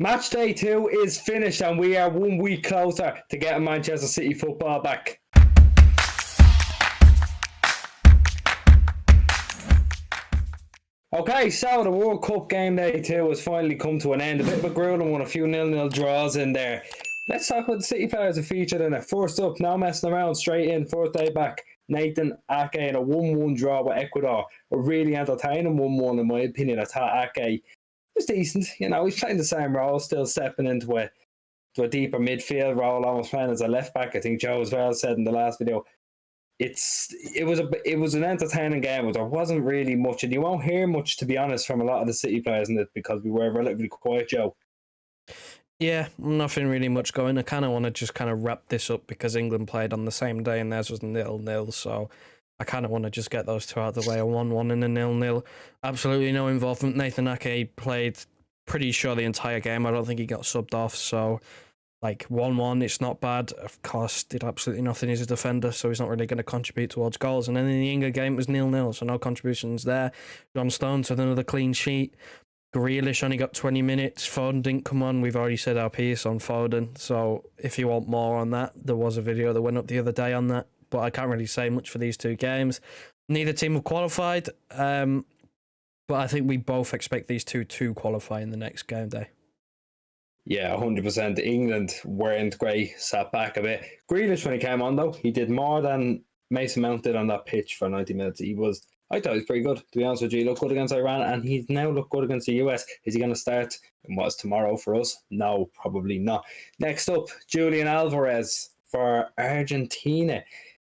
Match day 2 is finished and we are 1 week closer to getting Manchester City football back. Okay, so the World Cup game day 2 has finally come to an end. A bit of a grueling one, a few 0-0 draws in there. Let's talk about the City players who featured in it. First up, no messing around, straight in, first day back, Nathan Ake in a 1-1 draw with Ecuador. A really entertaining 1-1 in my opinion. I thought Ake was decent. You know, he's playing the same role, still stepping into a deeper midfield role, almost playing as a left back. I think Joe as well said in the last video. It was an entertaining game, but there wasn't really much, and you won't hear much, to be honest, from a lot of the City players in it because we were relatively quiet, Joe. Yeah, nothing really much going. I kind of want to just wrap this up because England played on the same day and theirs was 0-0, so I kind of want to just get those two out of the way, a 1-1 and a 0-0. Absolutely no involvement. Nathan Ake played pretty sure the entire game. I don't think he got subbed off, so 1-1, it's not bad. Of course, did absolutely nothing. He's a defender, so he's not really going to contribute towards goals. And then in the England game, it was 0-0, so no contributions there. John Stones with another clean sheet. Grealish only got 20 minutes. Foden didn't come on. We've already said our piece on Foden, so if you want more on that, there was a video that went up the other day on that, but I can't really say much for these two games. Neither team have qualified, but I think we both expect these two to qualify in the next game day. Yeah, 100%. England weren't great, sat back a bit. Grealish, when he came on, though, he did more than Mason Mount did on that pitch for 90 minutes. I thought he was pretty good, to be honest with you. He looked good against Iran, and he's now looked good against the US. Is he going to start in what's tomorrow for us? No, probably not. Next up, Julian Alvarez for Argentina.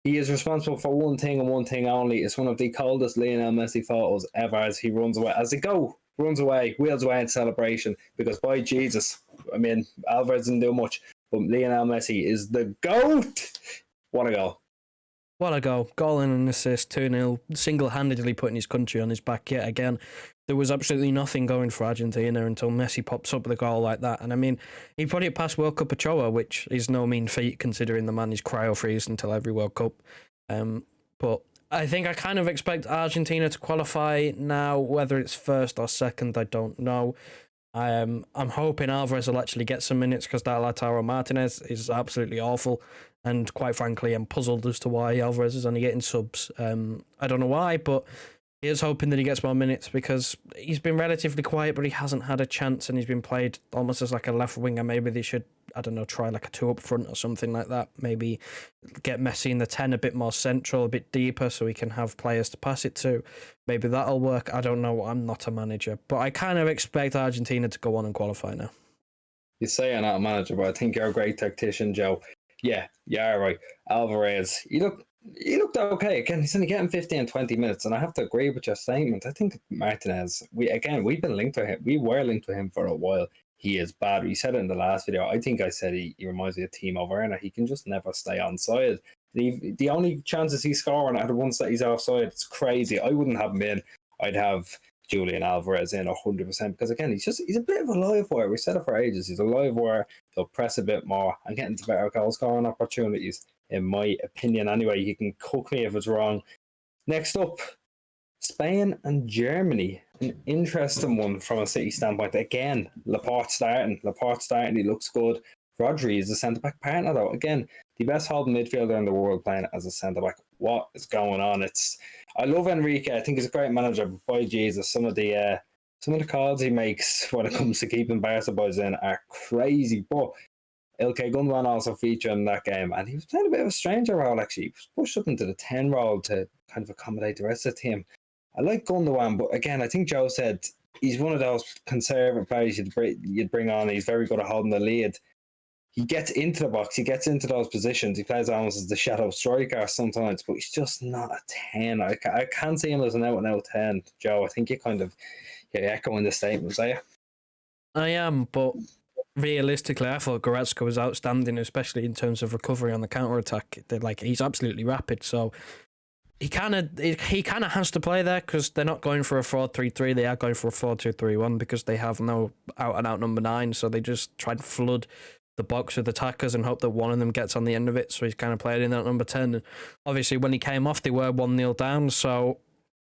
He is responsible for one thing and one thing only. It's one of the coldest Lionel Messi photos ever as he runs away. As they go, runs away, wheels away in celebration, because by Jesus, I mean, Alvarez didn't do much, but Lionel Messi is the GOAT. What a goal. What a goal. Goal and an assist, 2-0, single-handedly putting his country on his back yet again. There was absolutely nothing going for Argentina until Messi pops up with a goal like that. And I mean, he put it past World Cup Ochoa, which is no mean feat considering the man is cryo-freeze until every World Cup. But I think I kind of expect Argentina to qualify now. Whether it's first or second, I don't know. I'm hoping Alvarez will actually get some minutes because that Lautaro Martinez is absolutely awful. And quite frankly, I'm puzzled as to why Alvarez is only getting subs. I don't know why, but here's hoping that he gets more minutes because he's been relatively quiet, but he hasn't had a chance and he's been played almost as like a left winger. Maybe they should, I don't know, try like a 2 up front or something like that. Maybe get Messi in the 10 a bit more central, a bit deeper so he can have players to pass it to. Maybe that'll work. I don't know. I'm not a manager, but I kind of expect Argentina to go on and qualify now. You say you're not a manager, but I think you're a great tactician, Joe. Yeah, right. Alvarez, he looked okay. Again, he's only getting 15, 20 minutes, and I have to agree with your statement. I think Martinez, we've been linked to him. We were linked to him for a while. He is bad. We said it in the last video. I think I said he reminds me of Timo Werner. He can just never stay onside. The only chances he's scoring are the ones that he's offside. It's crazy. I wouldn't have him in. I'd have Julian Alvarez in 100% because again, he's a bit of a live wire. We said it for ages. He's a live wire. He'll press a bit more and get into better goal scoring opportunities, in my opinion. Anyway, you can cook me if it's wrong. Next up, Spain and Germany. An interesting one from a City standpoint. Again, Laporte starting. He looks good. Rodri is the centre-back partner, though. Again, the best holding midfielder in the world playing as a centre-back. What is going on? I love Enrique. I think he's a great manager. But by Jesus, some of the calls he makes when it comes to keeping Barca boys in are crazy. But Ilkay Gundogan also featured in that game, and he was playing a bit of a stranger role, actually. He was pushed up into the 10 role to kind of accommodate the rest of the team. I like Gundogan, but again, I think Joe said he's one of those conservative players you'd bring on. He's very good at holding the lead. He gets into the box, he gets into those positions. He plays almost as the shadow striker sometimes, but he's just not a 10. I can't see him as an out-and-out 10, Joe. I think you're echoing the statements, are you? I am, but realistically, I thought Goretzka was outstanding, especially in terms of recovery on the counter-attack. He's absolutely rapid, so he kind of has to play there because they're not going for a 4-3-3. They are going for a 4-2-3-1 because they have no out-and-out number 9, so they just try to flood the box with attackers and hope that one of them gets on the end of it. So he's kind of played in that number 10. And obviously, when he came off, they were 1-0 down. So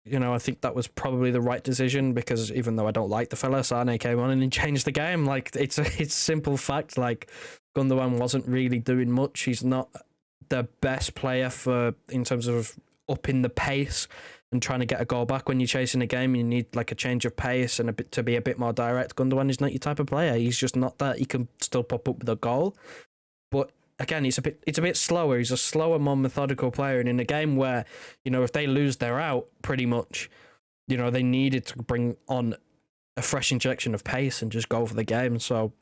I think that was probably the right decision, because even though I don't like the fella, Sane came on and he changed the game. Like, it's simple fact. Like, Gundogan wasn't really doing much. He's not the best player in terms of upping the pace and trying to get a goal back. When you're chasing a game, you need like a change of pace and to be a bit more direct. Gundogan is not your type of player. He's just not that. He can still pop up with a goal, but again, it's a bit slower. He's a slower, more methodical player. And in a game where, if they lose, they're out pretty much, they needed to bring on a fresh injection of pace and just go for the game. So,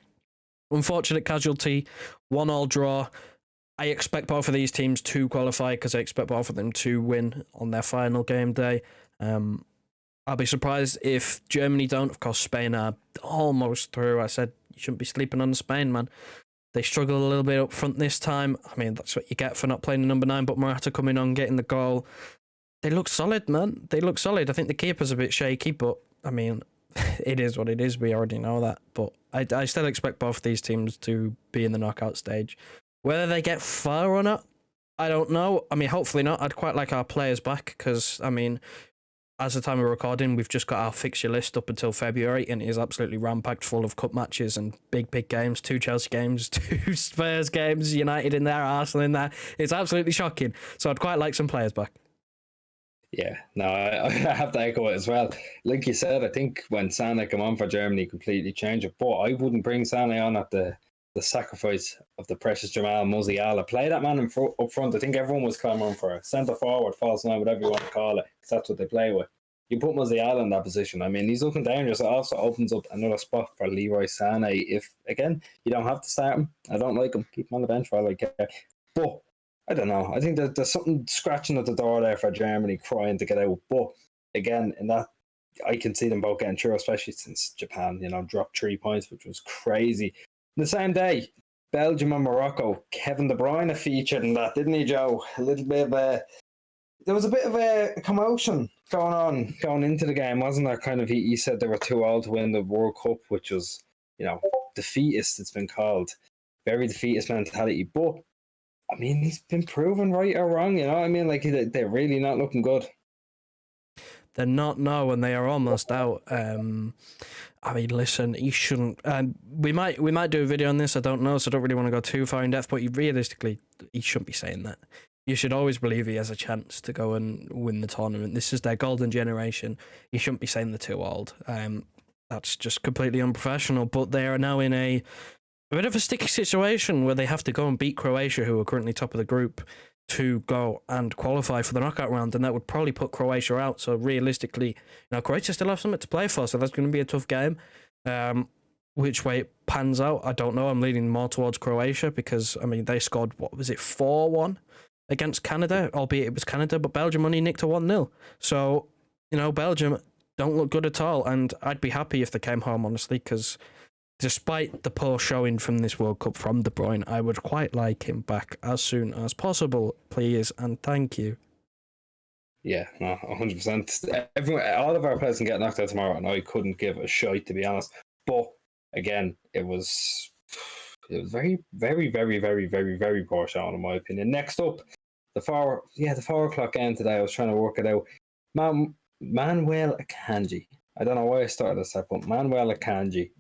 unfortunate casualty, 1-1 draw. I expect both of these teams to qualify, because I expect both of them to win on their final game day. I'll be surprised if Germany don't. Of course, Spain are almost through. I said you shouldn't be sleeping on Spain, man. They struggled a little bit up front this time. I mean, that's what you get for not playing the number 9, but Morata coming on, getting the goal. They look solid, man. They look solid. I think the keeper's a bit shaky, but, I mean, it is what it is. We already know that. But I still expect both of these teams to be in the knockout stage. Whether they get far or not, I don't know. I mean, hopefully not. I'd quite like our players back, because, I mean, as the time of recording, we've just got our fixture list up until February, and it is absolutely rampacked full of cup matches and big games. 2 Chelsea games, 2 Spurs games, United in there, Arsenal in there. It's absolutely shocking. So I'd quite like some players back. Yeah, no, I have to echo it as well. Like you said, I think when Sané came on for Germany, completely changed it. But I wouldn't bring Sané on at the sacrifice of the precious Jamal Musiala. Play that man up front. I think everyone was clamouring for a centre forward, false nine, whatever you want to call it, because that's what they play with. You put Musiala in that position. I mean, he's looking dangerous. It also opens up another spot for Leroy Sané. If, again, you don't have to start him, I don't like him, keep him on the bench for all I care. But I don't know. I think that there's something scratching at the door there for Germany, crying to get out. But again, in that, I can see them both getting through, especially since Japan, dropped 3 points, which was crazy. The same day, Belgium and Morocco. Kevin De Bruyne featured in that, didn't he, Joe? A little bit of there was a bit of a commotion going into the game, wasn't there? Kind of, he said they were too old to win the World Cup, which was, defeatist, it's been called. Very defeatist mentality. But, I mean, he's been proven right or wrong, I mean? Like, they're really not looking good. They're not, no, and they are almost out. I mean, listen, he shouldn't. We might do a video on this. I don't know, so I don't really want to go too far in depth. But realistically, he shouldn't be saying that. You should always believe he has a chance to go and win the tournament. This is their golden generation. He shouldn't be saying they're too old. That's just completely unprofessional. But they are now in a bit of a sticky situation where they have to go and beat Croatia, who are currently top of the group, to go and qualify for the knockout round, and that would probably put Croatia out. So realistically, Croatia still have something to play for, so that's going to be a tough game. Which way it pans out, I don't know. I'm leaning more towards Croatia because, I mean, they scored, 4-1 against Canada, albeit it was Canada, but Belgium only nicked a 1-0. So, Belgium don't look good at all, and I'd be happy if they came home, honestly, because despite the poor showing from this World Cup from De Bruyne, I would quite like him back as soon as possible, please, and thank you. Yeah, no, 100%. All of our players can get knocked out tomorrow, and I couldn't give a shite, to be honest. But again, it was very, very, very, very, very, very poor showing, in my opinion. Next up, the 4 o'clock game today. I was trying to work it out. Manuel Akanji. I don't know why I started this, but Manuel Akanji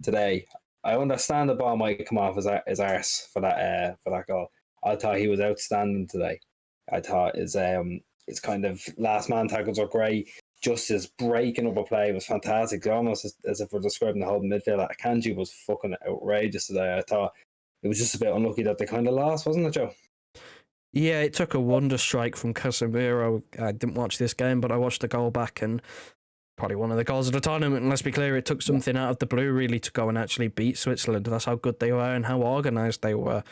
today. I understand the ball might come off his arse for that goal. I thought he was outstanding today. I thought his kind of last man tackles were great. Just his breaking up a play was fantastic. Almost as if we're describing the whole midfield. Akanji was fucking outrageous today. I thought it was just a bit unlucky that they kind of lost, wasn't it, Joe? Yeah, it took a wonder strike from Casemiro. I didn't watch this game, but I watched the goal back, and probably one of the goals of the tournament. And let's be clear, it took something out of the blue really to go and actually beat Switzerland. That's how good they were and how organised they were.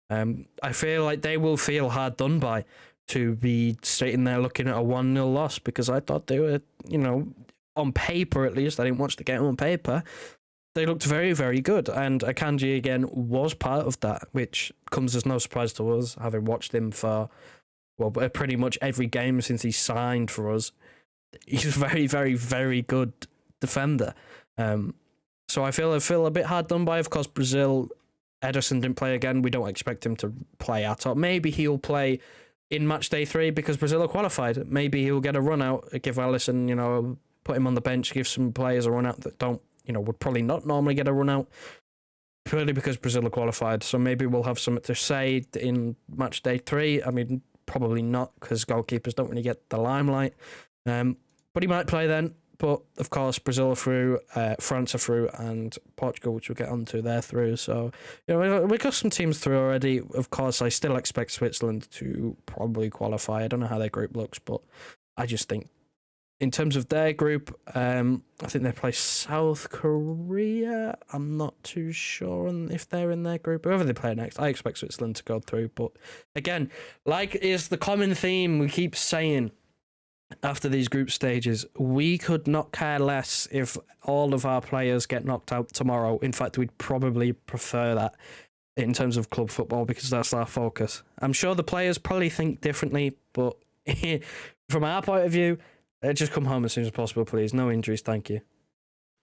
I feel like they will feel hard done by to be sitting there looking at a 1-0 loss, because I thought they were, on paper at least, I didn't watch the game on paper, they looked very, very good. And Akanji, again, was part of that, which comes as no surprise to us, having watched him for, pretty much every game since he signed for us. He's a very, very, very good defender. So I feel a bit hard done by. Of course, Brazil, Ederson didn't play again. We don't expect him to play at all. Maybe he'll play in match day 3 because Brazil are qualified. Maybe he'll get a run out, give Alisson, put him on the bench, give some players a run out that don't, would probably not normally get a run out, purely because Brazil are qualified. So maybe we'll have something to say in match day 3. I mean, probably not, because goalkeepers don't really get the limelight. But he might play then. But of course, Brazil are through, France are through, and Portugal, which we'll get onto, they're through. So, we've got some teams through already. Of course, I still expect Switzerland to probably qualify. I don't know how their group looks, but I just think in terms of their group, I think they play South Korea. I'm not too sure if they're in their group. Whoever they play next, I expect Switzerland to go through. But again, like is the common theme we keep saying, after these group stages, we could not care less if all of our players get knocked out tomorrow. In fact, we'd probably prefer that in terms of club football, because that's our focus. I'm sure the players probably think differently, but from our point of view, just come home as soon as possible, please. No injuries, thank you.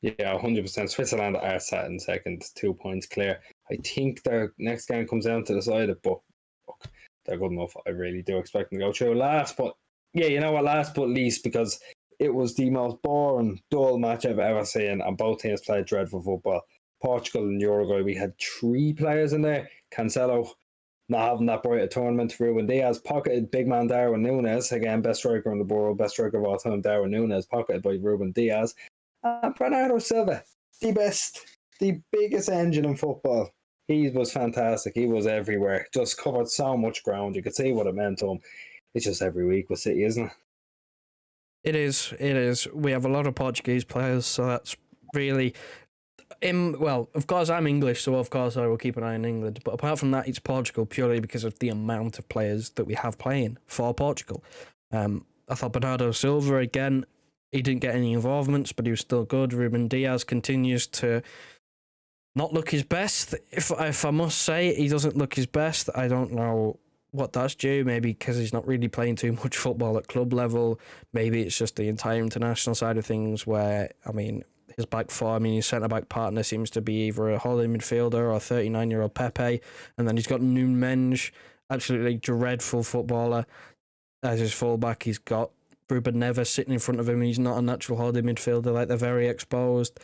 Yeah, 100%. Switzerland are sat in second, 2 points clear. I think their next game comes down to decide it, but look, they're good enough. I really do expect them to go through last, but yeah, last but least, because it was the most boring, dull match I've ever seen, and both teams played dreadful football. Portugal and Uruguay, we had 3 players in there. Cancelo not having that bright a tournament. Ruben Diaz pocketed big man Darwin Núñez, again, best striker in the world, best striker of all time, Darwin Núñez, pocketed by Ruben Diaz. And Bernardo Silva, the biggest engine in football. He was fantastic. He was everywhere. Just covered so much ground. You could see what it meant to him. It's just every week with City, isn't it? It is. We have a lot of Portuguese players, so that's really... well, of course, I'm English, so of course I will keep an eye on England. But apart from that, it's Portugal purely because of the amount of players that we have playing for Portugal. I thought Bernardo Silva, again, he didn't get any involvements, but he was still good. Ruben Diaz continues to not look his best. If I must say, he doesn't look his best. I don't know what that's due. Maybe because he's not really playing too much football at club level. Maybe it's just the entire international side of things where, his back four, his centre-back partner seems to be either a holding midfielder or a 39-year-old Pepe, and then he's got Núñez, absolutely dreadful footballer. As his fullback, he's got Ruben Neves sitting in front of him. He's not a natural holding midfielder, like they're very exposed.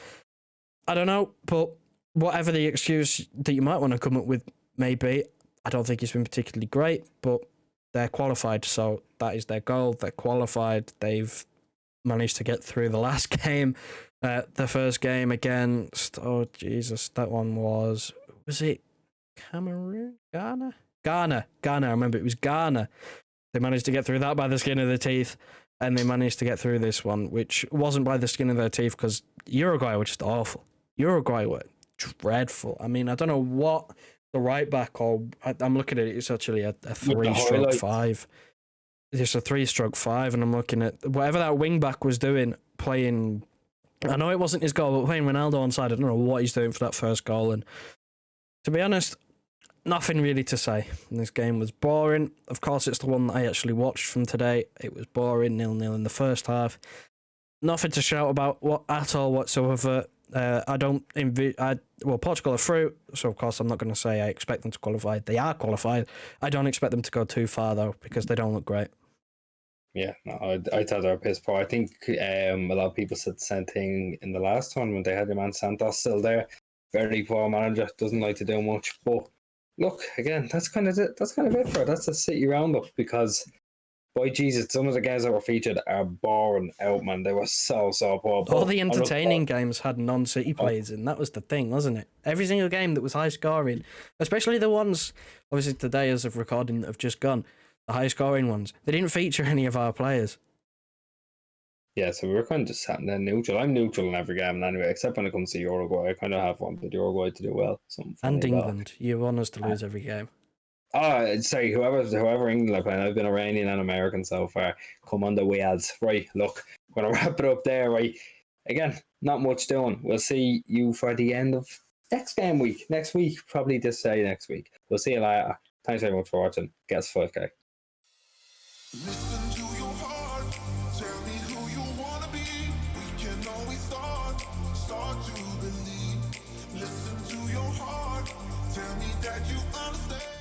I don't know, but whatever the excuse that you might want to come up with may be, I don't think it's been particularly great, but they're qualified, so that is their goal. They're qualified. They've managed to get through the last game. The first game against, oh Jesus, that one was it Cameroon? Ghana, I remember it was Ghana. They managed to get through that by the skin of their teeth, and they managed to get through this one, which wasn't by the skin of their teeth, because Uruguay were just awful. Uruguay were dreadful. I don't know what the right back, or I'm looking at it, it's actually a 3-5. It's a 3-5, and I'm looking at whatever that wing back was doing, playing. I know it wasn't his goal, but playing Ronaldo on side, I don't know what he's doing for that first goal. And to be honest, nothing really to say. This game was boring. Of course, it's the one that I actually watched from today. It was boring, 0-0 in the first half. Nothing to shout about at all whatsoever. Portugal are through, so of course I'm not going to say I expect them to qualify. They are qualified. I don't expect them to go too far though, because they don't look great. Yeah, no, I thought they were piss poor. I think a lot of people said the same thing in the last one when they had your man Santos still there. Very poor manager, doesn't like to do much. But look, again, that's kind of it for it. That's a City roundup, because boy Jesus, some of the games that were featured are boring out, man. They were so poor. All the entertaining games had non-City players in. That was the thing, wasn't it? Every single game that was high scoring, especially the ones, obviously today as of recording, that have just gone, the high scoring ones, they didn't feature any of our players. Yeah, so we were kind of just sat there neutral. I'm neutral in every game anyway, except when it comes to Uruguay. I kind of have wanted Uruguay to do well. And England. You want us to lose every game. Sorry, whoever England are playing, I've been Iranian and American so far. Come on the wheels. Right, look, we're going to wrap it up there, right? Again, not much doing. We'll see you for the end of next game week. Next week, probably this day next week. We'll see you later. Thanks very much for watching. Get us 5K. Listen to your heart, tell me who you wanna be. We can always start to believe. Listen to your heart, tell me that you understand.